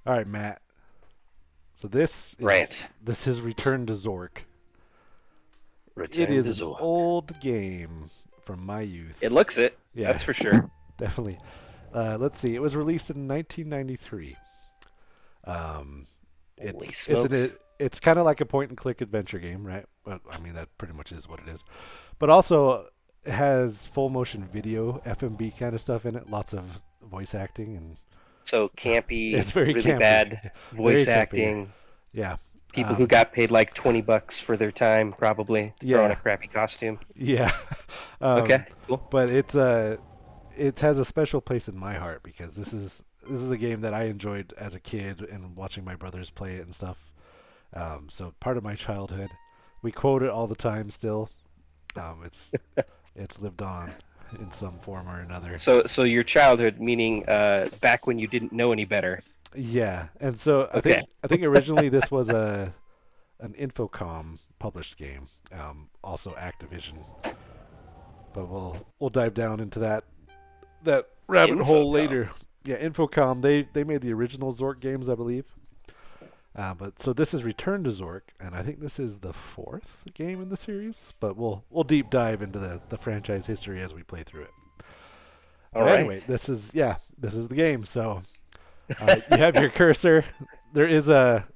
All right, Matt. So this is Rant. this is Return to Zork. It Return is to an Zork. old game from my youth. It looks it. Yeah, That's for sure. definitely. Let's see. It was released in 1993. Um, Holy it's smokes. it's kind of like a point and click adventure game, right? But I mean that pretty much is what it is. But also it has full motion video, FMV kind of stuff in it. Lots of voice acting and So campy, it's very really campy. bad Very voice campy. acting. Yeah. People who Um, got paid like $20 for their time, probably, to throw in a yeah. crappy costume. Yeah. um, Okay, cool. but it has a special place in my heart because this is a game that I enjoyed as a kid and watching my brothers play it and stuff. So part of my childhood. We quote it all the time still. It's lived on in some form or another. So your childhood, meaning back when you didn't know any better. Yeah, and so Okay. I think originally this was a an Infocom published game, also Activision. But we'll dive down into that rabbit hole Infocom. later. Yeah, Infocom they made the original Zork games, I believe. But so this is Return to Zork, and I think this is the fourth game in the series. But we'll deep dive into the franchise history as we play through it. All But right. anyway, this is the game. So you have your cursor. There is a.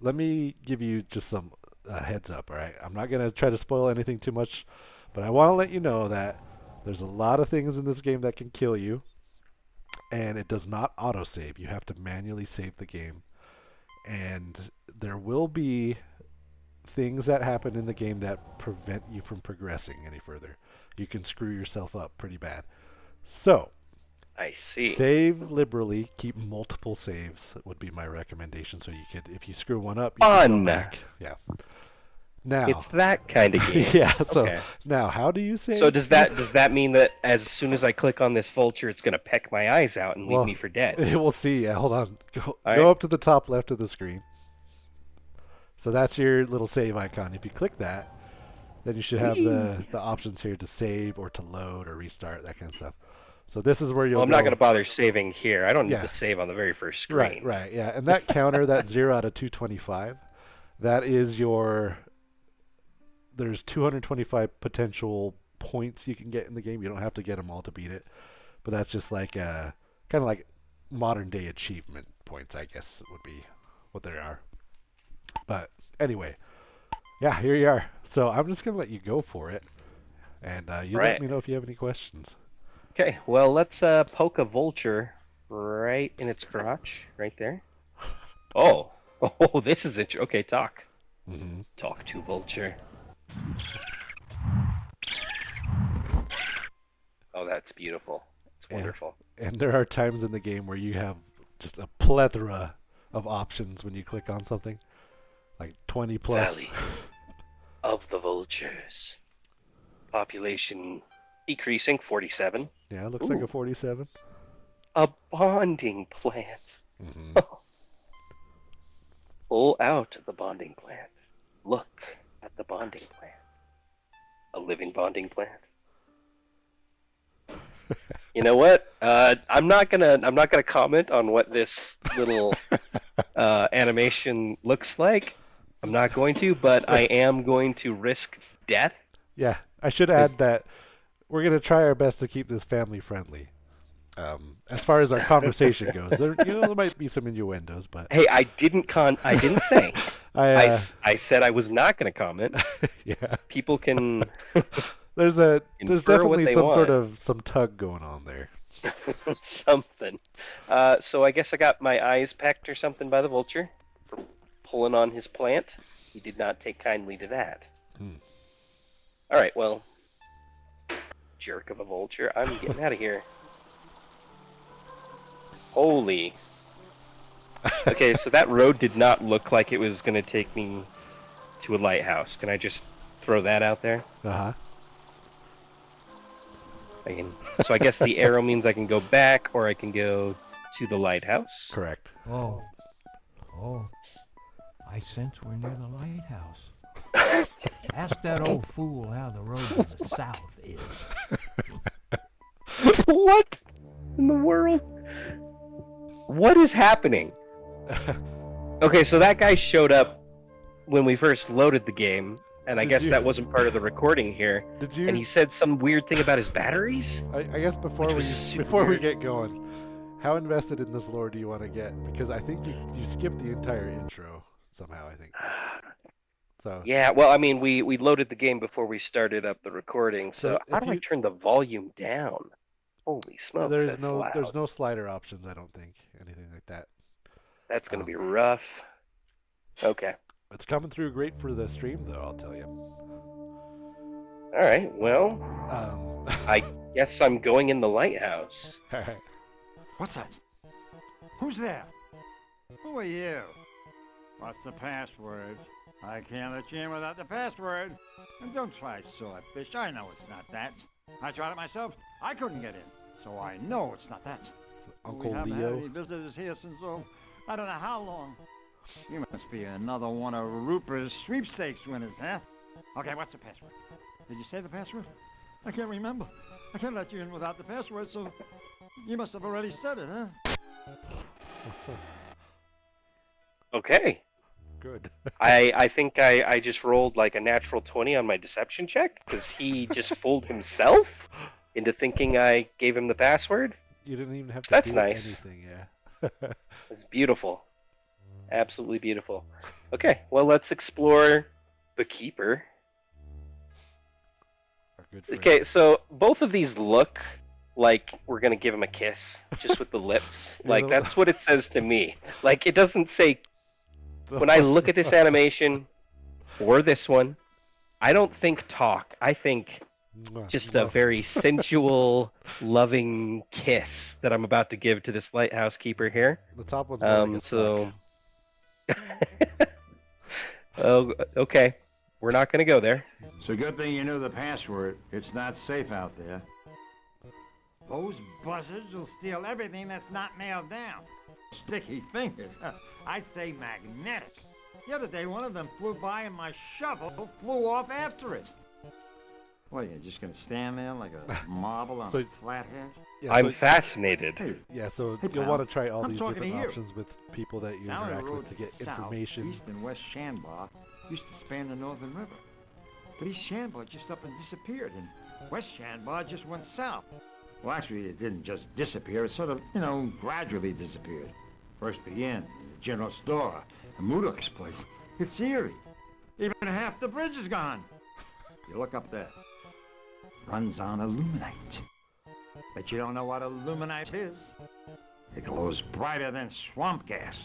Let me give you just some heads up. All right, I'm not gonna try to spoil anything too much, but I want to let you know that there's a lot of things in this game that can kill you, and it does not autosave. You have to manually save the game, and there will be things that happen in the game that prevent you from progressing any further. You can screw yourself up pretty bad. So, I see. save liberally, keep multiple saves would be my recommendation so you could if you screw one up, you could go Fun. back. Yeah. Now, It's that kind of game. yeah, so Okay. now how do you So save? does that mean that as soon as I click on this vulture, it's gonna peck my eyes out and leave Well, me for dead? we'll see. Yeah, hold on. All Go right. up to the top left of the screen. So that's your little save icon. If you click that, then you should have Whee! the options here to save or to load or restart, that kind of stuff. So this is where Well, you'll I'm not go. gonna bother saving here. I don't need to Yeah, save on the very first right, screen. right, yeah. And that counter, that 0 out of 225, that is your. There's 225 potential points you can get in the game. You don't have to get them all to beat it, but that's just like kind of like modern day achievement points, I guess would be what they are. But anyway, yeah, here you are. So I'm just gonna let you go for it, and you All let right. me know if you have any questions. Okay. Well, let's poke a vulture right in its crotch, right there. Oh. Oh, this is it. Okay, talk. Hmm. Talk to vulture. Oh, that's beautiful. It's Yeah, wonderful. and there are times in the game where you have just a plethora of options when you click on something, like 20 plus. Valley of the vultures. Population decreasing 47. Yeah, it looks like a Ooh, 47. a bonding plant. Hmm. Pull out the bonding plant. Look at the bonding plant. A living bonding plant. You know what? I'm not gonna comment on what this little animation looks like. I'm not going to, but I am going to risk death. Yeah, I should Cause add that we're gonna try our best to keep this family friendly. As far as our conversation goes, there might be some innuendos, but hey, I didn't say. I I said I was not going to comment. yeah, People can there's infer what definitely they some sort want. of some tug going on there. Something. So I guess I got my eyes pecked or something by the vulture for pulling on his plant. He did not take kindly to that. Hmm. All right, well, jerk of a vulture. I'm getting out of here. Holy. Okay, so that road did not look like it was going to take me to a lighthouse. Can I just throw that out there? Uh So I guess the huh. arrow means I can go back or I can go to the lighthouse. Correct. Oh, oh, I sense we're near the lighthouse. Ask that old fool how the road to the south is. What in the world? What is happening? Okay, so that guy showed up when we first loaded the game, and I Did guess you- that wasn't part of the recording here. Did And you? he said some weird thing about his batteries. I guess Which was super before we weird. get going, how invested in this lore do you want to get? Because I think you skipped the entire intro somehow. I think so. Yeah, well, I mean, we loaded the game before we started up the recording, so So how if do I you turn the volume down? Holy smokes, that's loud. there's no slider options. I don't think anything like that. That's gonna be rough. Okay. It's coming through great for the stream, though. I'll tell you. All right. Well, I guess I'm going in the lighthouse. All right. What's that? Who's there? Who are you? What's the password? I can't let you in without the password. And don't try swordfish. I know it's not that. I tried it myself. I couldn't get in. So I know it's not that. So Uncle We haven't had Leo. any visitors here since, I don't know how long. You must be another one of Rupert's sweepstakes winners, huh? Okay, what's the password? Did you say the password? I can't remember. I can't let you in without the password, so you must have already said it, huh? Okay. Good. I think I just rolled like a natural 20 on my deception check because he just fooled himself into thinking I gave him the password. You didn't even have to That's do nice. anything. Yeah. It's beautiful. Absolutely beautiful. Okay, well, let's explore the Keeper. Our good friend. Okay, so both of these look like we're going to give him a kiss, just with the lips. Yeah, Like, that's what it says to me. Like, it doesn't say... When I look at this animation, or this one, I don't think talk. I think just a very sensual, loving kiss that I'm about to give to this lighthouse keeper here. The top one's more like a suck. Oh, okay. We're not going to go there. It's a good thing you knew the password. It's not safe out there. Those buzzards will steal everything that's not nailed down. Sticky fingers. I'd say magnetic. The other day, one of them flew by and my shovel flew off after it. What, you're just gonna stand there like a marble on So- a flathead? Yeah, I'm so, fascinated. Hey, so Hey, you'll pal. want to try all I'm these talking different to you. options with people that you down the interact road with to get south, information. East and West Shanbar used to span the Northern River. But East Shanbar just up and disappeared, and West Shanbar just went south. Well, actually, it didn't just disappear. It sort of, gradually disappeared. First the inn, the general store, the Mudok's place. It's eerie. Even half the bridge is gone. You look up there. Runs on illuminite. But you don't know what illuminite is. It glows brighter than swamp gas.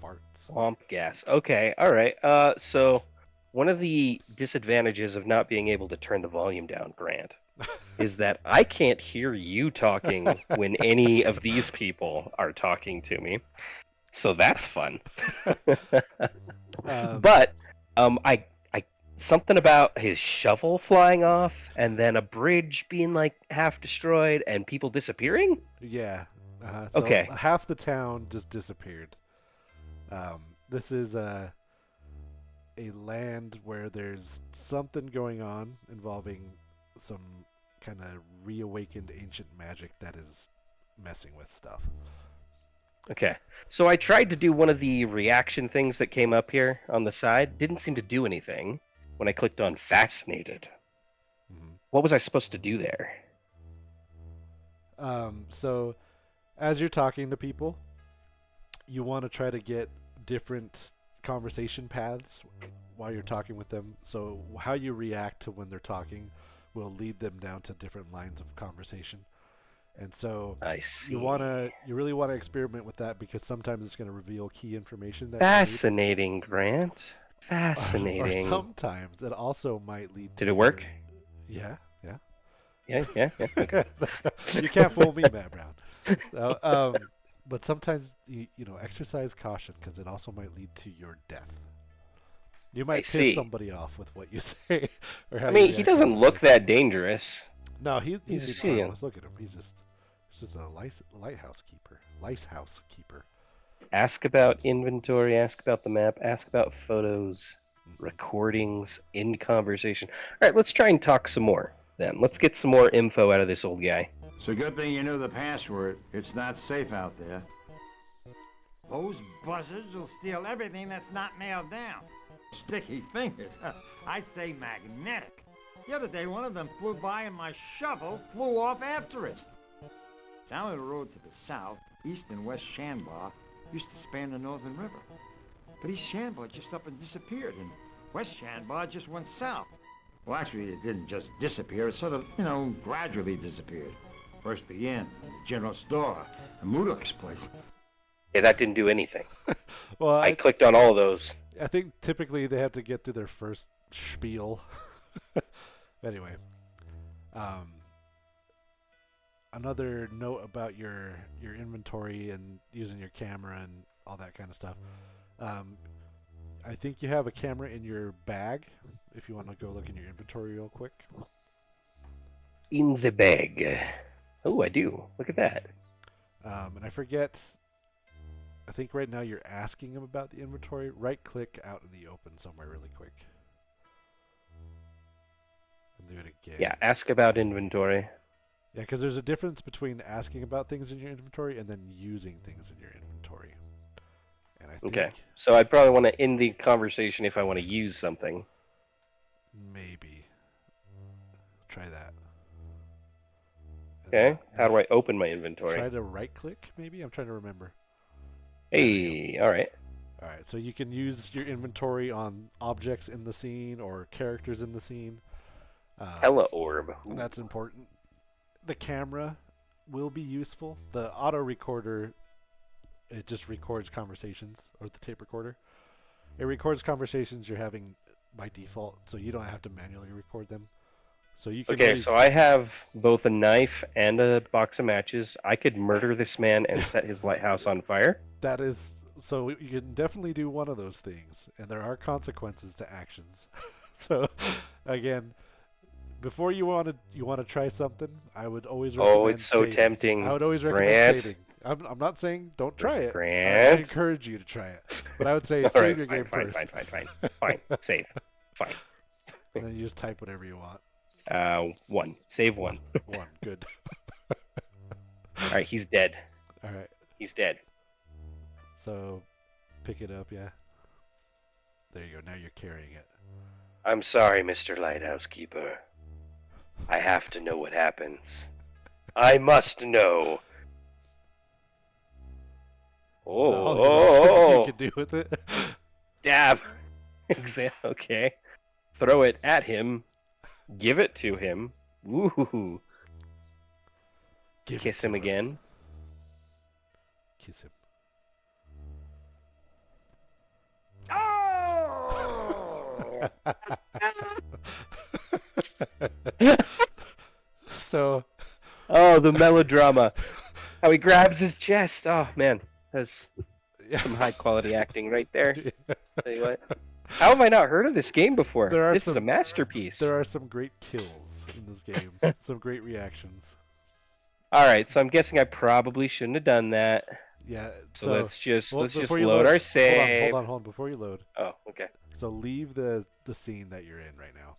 Farts. Swamp gas. Okay, alright. So, one of the disadvantages of not being able to turn the volume down, Grant, is that I can't hear you talking when any of these people are talking to me. So that's fun. But I something about his shovel flying off and then a bridge being like half destroyed and people disappearing? Yeah. So Okay. half the town just disappeared. This is a land where there's something going on involving some kind of reawakened ancient magic that is messing with stuff. Okay. So I tried to do one of the reaction things that came up here on the side. Didn't seem to do anything when I clicked on fascinated. Mhm. What was I supposed to do there? So as you're talking to people, you want to try to get different conversation paths while you're talking with them. So how you react to when they're talking will lead them down to different lines of conversation. And so I see. you really want to experiment with that because sometimes it's going to reveal key information that Fascinating, Grant. or Fascinating. sometimes it also might lead to Did it work? Yeah. Yeah. Okay. You can't fool me, Matt Brown. So, but sometimes you exercise caution because it also might lead to your death. You might I piss see. somebody off with what you say. Or how I you mean, he react doesn't to look things. that dangerous. No, he He's seems seeing. harmless. Look at him. He's just a lighthouse keeper. Lighthouse keeper. Ask about inventory, ask about the map, ask about photos, recordings, in conversation. All right, let's try and talk some more then. Let's get some more info out of this old guy. It's a good thing you knew the password. It's not safe out there. Those buzzards will steal everything that's not nailed down. Sticky fingers. I'd say magnetic. The other day, one of them flew by and my shovel flew off after it. Down the road to the south, East and West Shanbar used to span the Northern River. But East Shanbar just up and disappeared, and West Shanbar just went south. Well, actually, it didn't just disappear. It sort of, gradually disappeared. First the inn, the general store, and Mudok's place. Yeah, that didn't do anything. Well, I clicked on all of those. I think typically they have to get through their first spiel. Anyway, another note about your inventory and using your camera and all that kind of stuff. I think you have a camera in your bag. If you want to go look in your inventory real quick. In the bag. Oh, I do. Look at that. And I forget. I think right now you're asking him about the inventory. Right-click out in the open somewhere really quick. And do it again. Yeah, ask about inventory. Yeah, because there's a difference between asking about things in your inventory and then using things in your inventory. And I think Okay, so I'd probably want to end the conversation if I want to use something. maybe try that. And Okay, how do I open my inventory? Try to right-click, maybe? I'm trying to remember. Hey, all right. All right, so you can use your inventory on objects in the scene or characters in the scene. Hella orb. And that's important. The camera will be useful. The auto recorder, it just records conversations, or the tape recorder. It records conversations you're having by default, so you don't have to manually record them. So you can Okay, always... so I have both a knife and a box of matches. I could murder this man and set his lighthouse on fire. That is... So you can definitely do one of those things, and there are consequences to actions. So, again... Before you want to try something, I would always recommend Oh, it's so saving. tempting. I would always recommend Grant. saving. I'm not saying don't try it. I Grant. encourage you to try it. But I would say All save right, your game fine, first. fine. Save. Fine. And then you just type whatever you want. One. Save one. One. Good. All right, he's dead. All right. He's dead. So, pick it up, yeah. There you go. Now you're carrying it. I'm sorry, Mr. Lighthouse Keeper. I have to know what happens. I must know. So all these options you could do with it. Dab. Okay. Throw it at him. Give it to him. Woohoo. Kiss him again. Kiss him. So, oh, the melodrama. How he grabs his chest. Oh, man. That's some high quality acting right there. Yeah. Tell you what. How have I not heard of this game before? This is a masterpiece. There are some great kills in this game. Some great reactions. Alright, so I'm guessing I probably shouldn't have done that. Yeah, So let's just before you load our save. Hold on, before you load. Oh, okay. So leave the scene that you're in right now.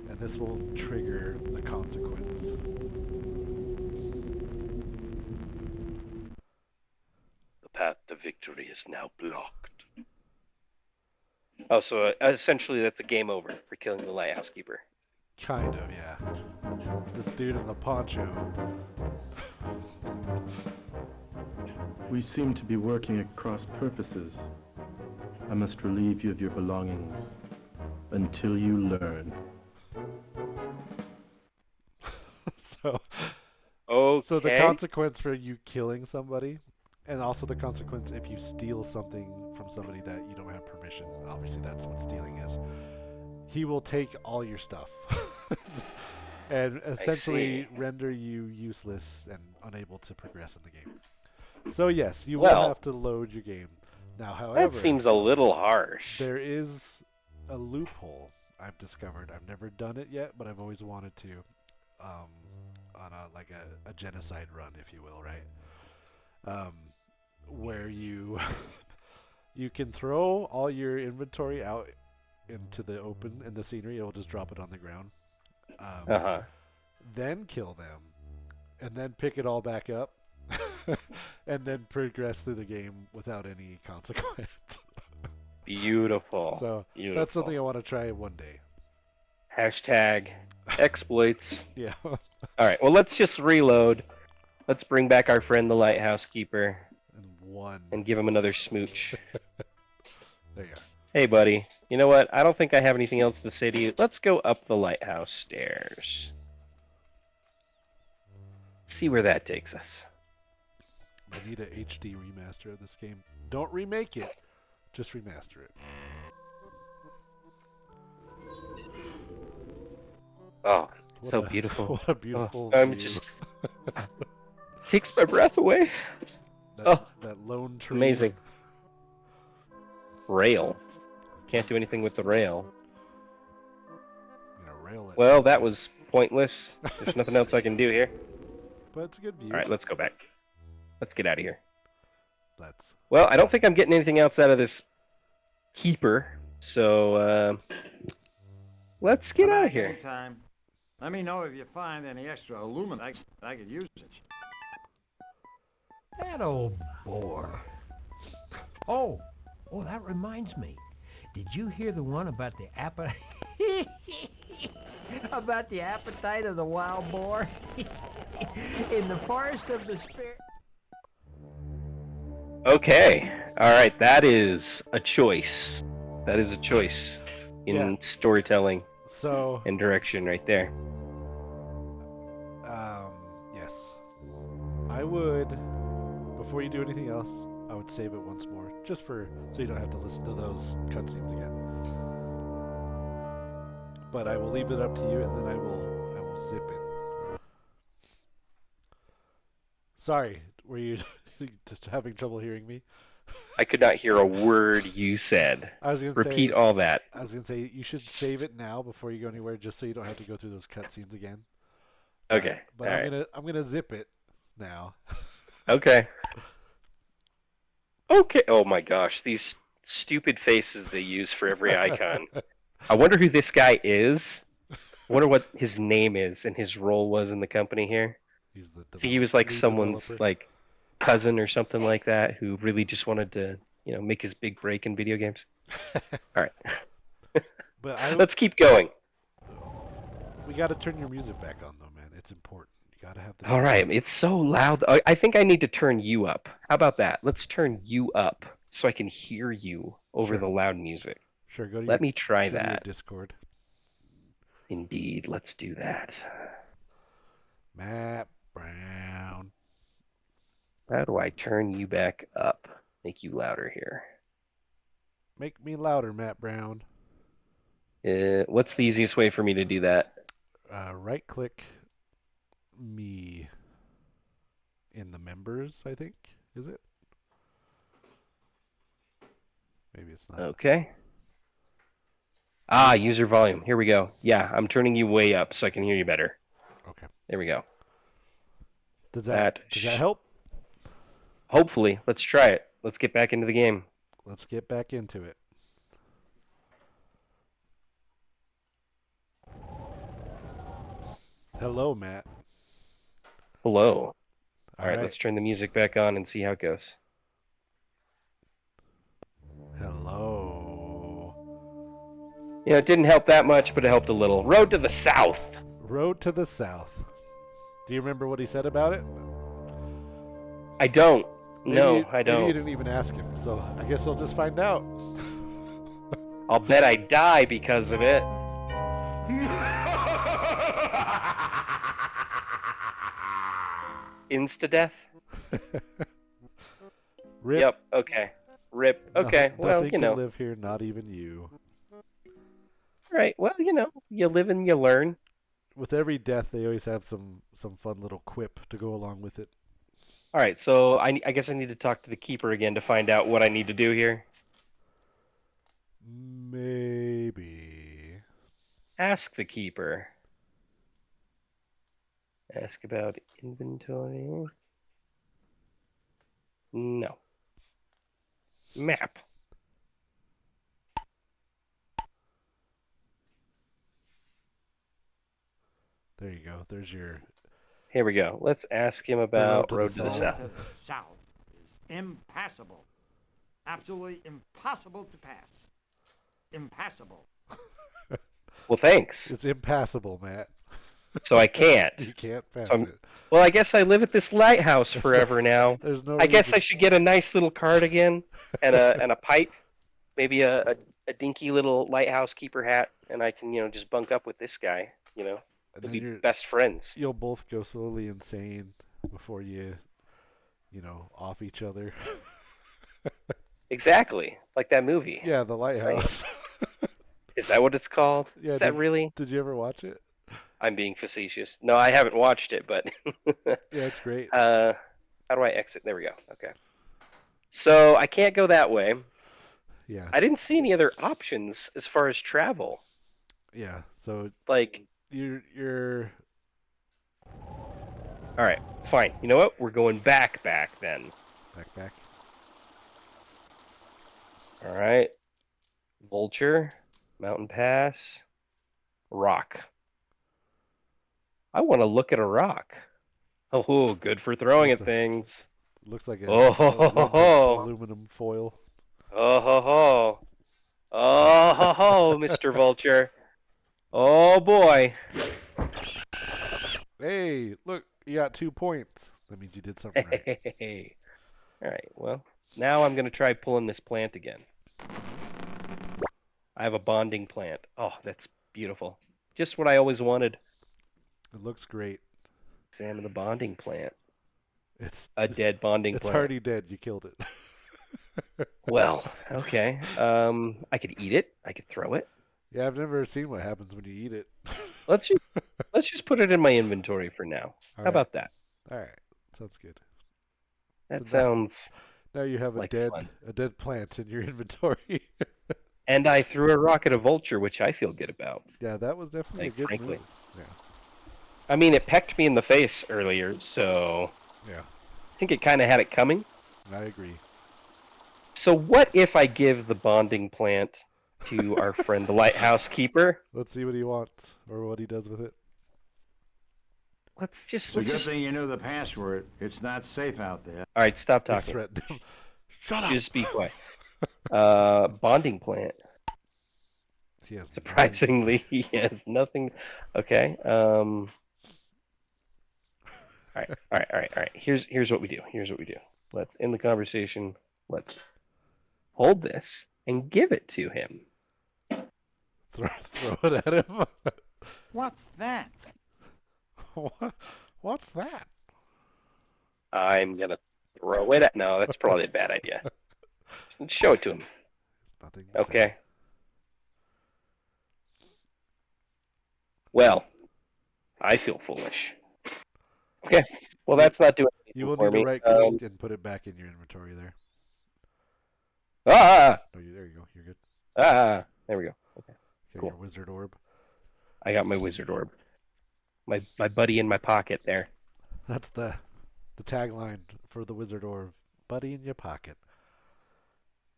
And this will trigger the consequence. The path to victory is now blocked. Oh, so essentially that's a game over for killing the lighthouse keeper. Kind of, yeah. This dude in the poncho. We seem to be working at cross purposes. I must relieve you of your belongings until you learn. So the Okay. consequence for you killing somebody, and also the consequence if you steal something from somebody that you don't have permission. Obviously, that's what stealing is. He will take all your stuff and essentially render you useless and unable to progress in the game. So yes, you will have to load your game. Now, however, That seems a little harsh. there is a loophole I've discovered. I've never done it yet, but I've always wanted to, on a genocide run, if you will, right? Where you you can throw all your inventory out into the open in the scenery. It'll just drop it on the ground. Then kill them, and then pick it all back up. and then progress through the game without any consequence. Beautiful. So Beautiful. that's something I want to try one day. Hashtag exploits. Yeah. All right. Well, let's just reload. Let's bring back our friend the lighthouse keeper And one. and give him another smooch. There you are. Hey, buddy. You know what? I don't think I have anything else to say to you. Let's go up the lighthouse stairs. See where that takes us. I need a HD remaster of this game. Don't remake it. Just remaster it. Oh, What so a, beautiful. What a beautiful I'm view. just takes my breath away. That lone tree. Amazing. Rail. Can't do anything with the rail. I'm gonna rail it. Well, that was pointless. There's nothing else I can do here. But it's a good view. All right, let's go back. Let's get out of here. Let's. Well, I don't think I'm getting anything else out of this keeper, so let's get out of here. Anytime. Let me know if you find any extra aluminum. I could use it. That old bore. Oh, that reminds me. Did you hear the one about the appetite? About the appetite of the wild boar in the forest of the spirit? Okay. All right, that is a choice. That is a choice in storytelling So. and direction right there. Yes. I would, before you do anything else, I would save it once more, just so you don't have to listen to those cutscenes again. But I will leave it up to you, and then I will zip it. Sorry, were you having trouble hearing me? I could not hear a word you said. I was gonna Repeat say, all that. I was gonna say you should save it now before you go anywhere, just so you don't have to go through those cutscenes again. Okay. But all I'm right. gonna zip it now. Okay. Okay. Oh my gosh, these stupid faces they use for every icon. I wonder who this guy is. I wonder what his name is and his role was in the company here. He's the I think he was like lead someone's developer. like cousin or something like that who really just wanted to, make his big break in video games. All right. But Let's keep going. we got to turn your music back on though, man. It's important. You got to have the. All right. It's so loud. I think I need to turn you up. How about that? Let's turn you up so I can hear you over Sure. the loud music. Sure. Go to Let me try go to your that. Discord. Indeed. Let's do that. Matt Brown. How do I turn you back up? Make you louder here. Make me louder, Matt Brown. What's the easiest way for me to do that? Right click me in the members, I think. Is it? Maybe it's not. Okay. User volume. Here we go. Yeah, I'm turning you way up so I can hear you better. Okay. There we go. Does that help? Hopefully. Let's try it. Let's get back into the game. Let's get back into it. Hello, Matt. Hello. All right, right. let's turn the music back on and see how it goes. Hello. It didn't help that much, but it helped a little. Road to the South. Road to the South. Do you remember what he said about it? I don't. Maybe I don't. Maybe you didn't even ask him, so I guess we'll just find out. I'll bet I die because of it. Insta-death? Rip. Yep, okay. Rip. Okay, well, Nothing can live here, not even you. Right, well, you live and you learn. With every death, they always have some fun little quip to go along with it. All right, so I guess I need to talk to the keeper again to find out what I need to do here. Maybe. Ask the keeper. Ask about inventory. No. Map. There you go. There's your Here we go. Let's ask him about Road to the Road South. to the south is impassable. Absolutely impossible to pass. Impassable. Well, thanks. It's impassable, Matt. So I can't. You can't pass So it. well, I guess I live at this lighthouse forever now. There's no I guess reason. I should get a nice little cardigan and a pipe, maybe a dinky little lighthouse keeper hat, and I can just bunk up with this guy. And We'll then be best friends. you'll both go slowly insane before you off each other. Exactly, like that movie. Yeah, the lighthouse. Is that what it's called? Yeah, Is that really? Did you ever watch it? I'm being facetious. No, I haven't watched it, but Yeah, it's great. how do I exit? There we go. Okay. So I can't go that way. Yeah. I didn't see any other options as far as travel. Yeah. So Like, you're all right, fine. You know what? We're going back then. back. All right. Vulture, Mountain Pass, Rock. I want to look at a rock. Oh, good for throwing Looks at things. Looks like a Oh, aluminum foil. oh, Mr. Vulture. Oh boy. Hey, look, you got 2 points. That means you did something right. Hey. All right. Well, now I'm gonna try pulling this plant again. I have a bonding plant. Oh, that's beautiful. Just what I always wanted. It looks great. Examine the bonding plant. It's A dead bonding It's plant. already dead. You killed it. Well, okay. I could eat it. I could throw it. Yeah, I've never seen what happens when you eat it. Let's just put it in my inventory for now. How about that? All right, sounds good. That So sounds. Now you have like a fun. dead plant in your inventory. And I threw a rock at a vulture, which I feel good about. Yeah, that was definitely a good frankly. move. Yeah. I mean, it pecked me in the face earlier, so Yeah, I think it kind of had it coming. I agree. So what if I give the bonding plant to our friend the lighthouse keeper? Let's see what he wants or what he does with it. Let's just. It's a good thing you knew the password. It's not safe out there. All right, stop You talking. threatened him. Shut up. Just be quiet. Bonding plant. He has Surprisingly, he has nothing. Okay. All right. Here's what we do. Let's end the conversation. Let's hold this and give it to him. Throw it at him. What's that? What's that? I'm gonna throw it at. No, that's probably a bad idea. Show it to him. It's nothing to say. Okay. Well, I feel foolish. Okay. Well, that's not doing anything You will for need to me. right click and put it back in your inventory there. Ah! Oh, there you go. You're good. Ah! There we go. Okay. Okay, Cool. your wizard orb. I got my wizard orb. My buddy in my pocket there. That's the tagline for the wizard orb. Buddy in your pocket.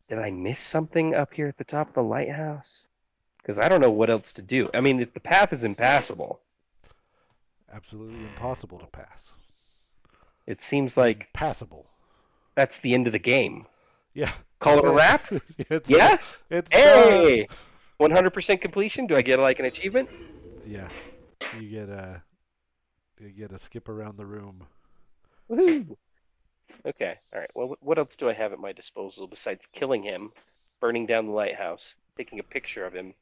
Did I miss something up here at the top of the lighthouse? Because I don't know what else to do. I mean, if the path is impassable, Absolutely impossible to pass. it seems like Passable. that's the end of the game. Yeah. Call it a wrap? It's Yeah? It's Hey! done. 100% completion? Do I get like an achievement? Yeah. You get a skip around the room. Woohoo! Okay, alright. Well, what else do I have at my disposal besides killing him, burning down the lighthouse, taking a picture of him?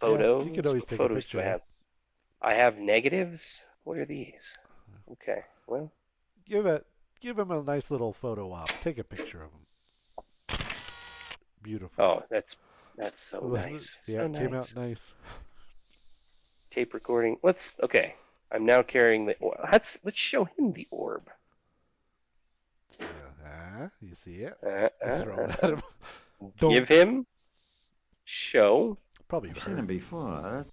Photos? Yeah, you could always What take a photos picture. do I have? I have negatives? What are these? Okay, well, Give him a nice little photo op. Take a picture of him. Beautiful. oh, that's so nice. Yeah, So it came nice. out nice. Tape recording. Okay. I'm now carrying the. Let's show him the orb. Yeah, you see it? Throw it at him. Give him. Show. Probably I've seen him before.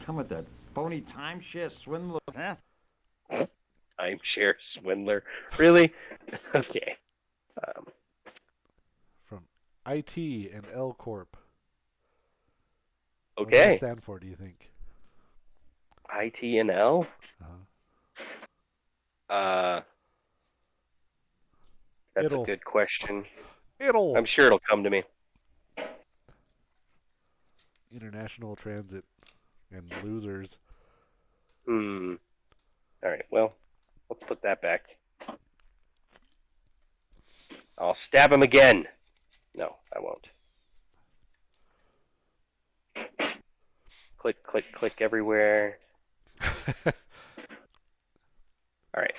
Come with that phony timeshare swindler, huh? Timeshare swindler. Really? Okay. From IT and L Corp. What Okay. does that stand for, do you think? ITNL. Uh-huh. Uh, that's a It'll. good question. It'll. I'm sure it'll come to me. International transit and losers. Hmm. All right. Well, let's put that back. I'll stab him again. No, I won't. Click, click, click everywhere. All right.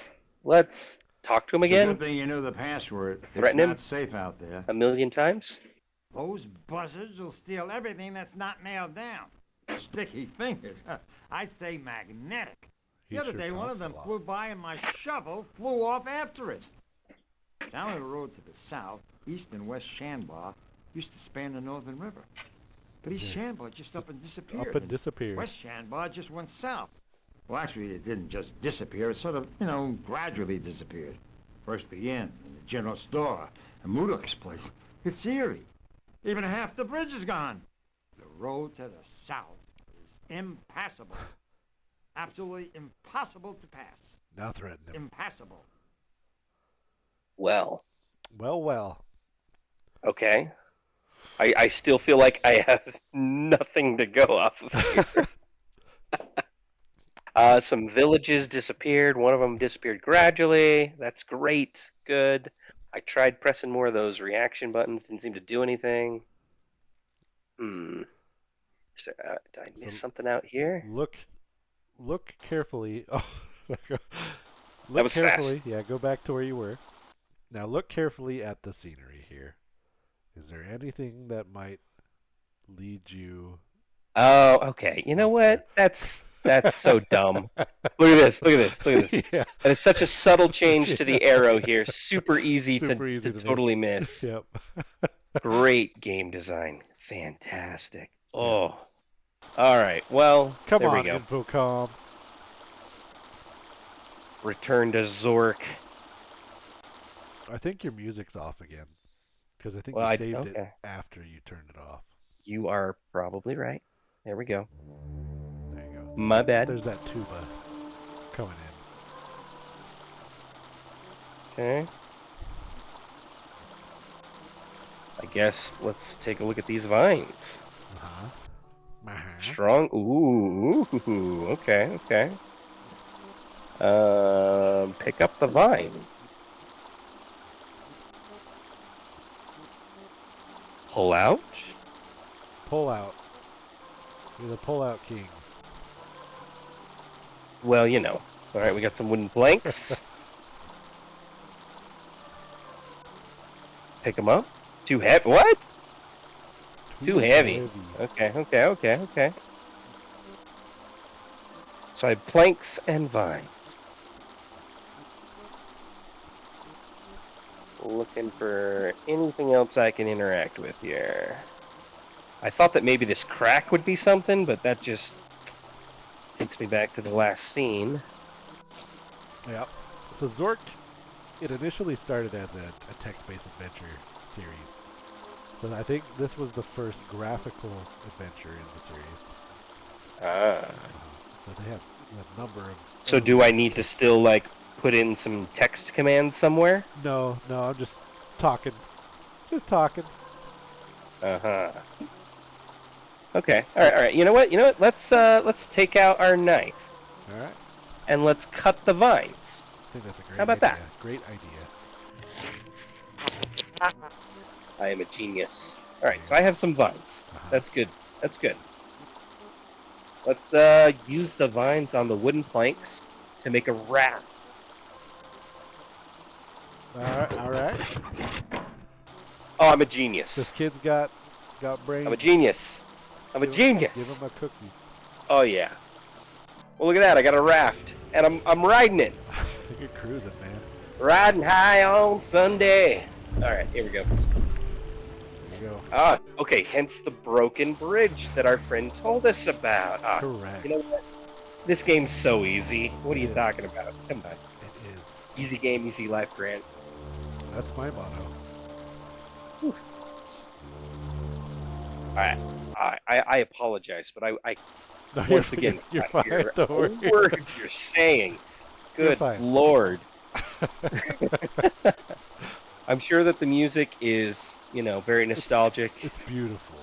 Let's talk to him It's a again. good thing you knew the password. Threaten It's him? not safe out there. A million times? Those buzzards will steal everything that's not nailed down. Sticky fingers. I'd say magnetic. He The other sure day, one of talks a them lot. flew by and my shovel flew off after it. Down the road to the south, East and West Shanbar used to span the Northern River. But East Shanbar just up and disappeared. Up and disappeared. West Shanbar just went south. Well, actually, it didn't just disappear. It sort of, gradually disappeared. First the inn, and the general store, and Mudok's place. It's eerie. Even half the bridge is gone. The road to the south is impassable. Absolutely impossible to pass. Now threaten him. Impassable. Well, Well. okay. I still feel like I have nothing to go off of here. Some villages disappeared. One of them disappeared gradually. That's great. Good. I tried pressing more of those reaction buttons. Didn't seem to do anything. So, did I miss something out here? Look carefully. Oh, look That was carefully. fast. Yeah, go back to where you were. Now look carefully at the scenery here. Is there anything that might lead you? Oh, okay. You know what? That's so dumb. Look at this. Look at this. Look at this. Yeah. And it's such a subtle change to the arrow here. Super easy Super to easy to totally miss. Yep. Great game design. Fantastic. Oh. All right. Well, Come there on, we go. Infocom. Return to Zork. I think your music's off again. Because I think Well, you saved it okay. after you turned it off. You are probably right. There we go. There you go. My bad. There's that tuba coming in. Okay. I guess let's take a look at these vines. Strong. Ooh. Okay. Okay. Pick up the vines. Pull out. Pull out. You're the pull-out king. Well, you know. All right, we got some wooden planks. Pick them up. Too heavy. What? Too heavy. Okay. So I have planks and vines. Looking for anything else I can interact with here. I thought that maybe this crack would be something, but that just takes me back to the last scene. Yep. So Zork, it initially started as a text-based adventure series. So I think this was the first graphical adventure in the series. So they had a number of... So do I need to still, like, put in some text commands somewhere? No, I'm just talking. Just talking. Uh-huh. Okay. All right. You know what? Let's take out our knife. All right. And let's cut the vines. I think that's a great How about idea. that? Great idea. I am a genius. All right, so I have some vines. That's good. Let's use the vines on the wooden planks to make a raft. All right. Oh, I'm a genius. This kid's got brains. I'm a genius. I'm a genius. Give him a cookie. Oh yeah. Well, look at that. I got a raft, and I'm riding it. You're cruising, man. Riding high on Sunday. All right, here we go. There you go. Ah, okay. Hence the broken bridge that our friend told us about. Ah, Correct. you know what? This game's so easy. What are you is. talking about? Come on. It is. Easy game, easy life, Grant. That's my motto. Alright. I apologize, but I No, once again, you're I fine. hear Don't worry. words you're saying You're Good fine. lord. I'm sure that the music is, very nostalgic. It's beautiful.